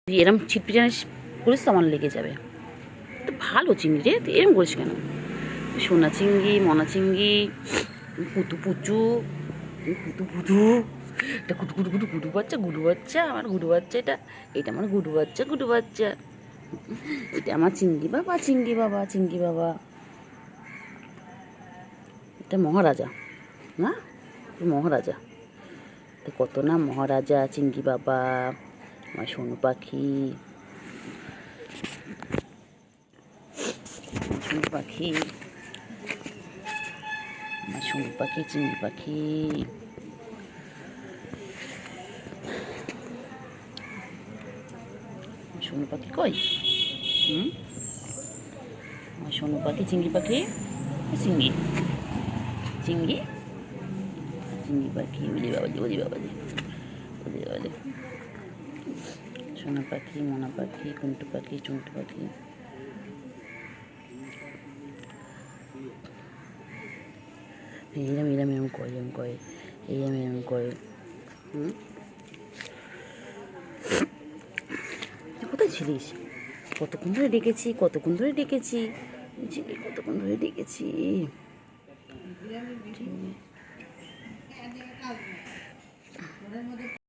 এরম ছিটপিটানি করিস তো আমার লেগে যাবে। তো ভালো চিংড়ি রে, তুই এরম করিস কেন? সোনা চিংড়ি, মনা চিংড়ি, পুতু পুচু, পুতু পুতু, এটা গুডু গুডু গুডু গুডু বাচ্চা, গুডু বাচ্চা, আমার গুডু বাচ্চা, এটা আমার গুডু বাচ্চা, গুডু বাচ্চা, এটা আমার চিংড়ি বাবা, চিংড়ি বাবা, চিংড়ি বাবা, এটা মহারাজা না, মহারাজা। তো কত না মহারাজা, চিংড়ি বাবা, আমার সোনু পাখি, সোনু পাখি, আমার সোনু পাখি, চিংড়ি পাখি, সোনু পাখি কই? আমার সোনু পাখি, চিংড়ি পাখি, চিংড়ি চিংড়ি চিংড়ি পাখি, ওলি বাবাজি, ওলি বাবাজি, ওলি বাবাজি, সোনা পাখি, মোনা পাখি, কুন্টু পাখি, চুন্টু পাখি, এরম এরম এরম করে, এরম করে, এরম এরম করে। কোথায় ছিলিস? কতক্ষণ ধরে ডেকেছি, কতক্ষণ ধরে ডেকেছি, কতক্ষণ ধরে ডেকেছি।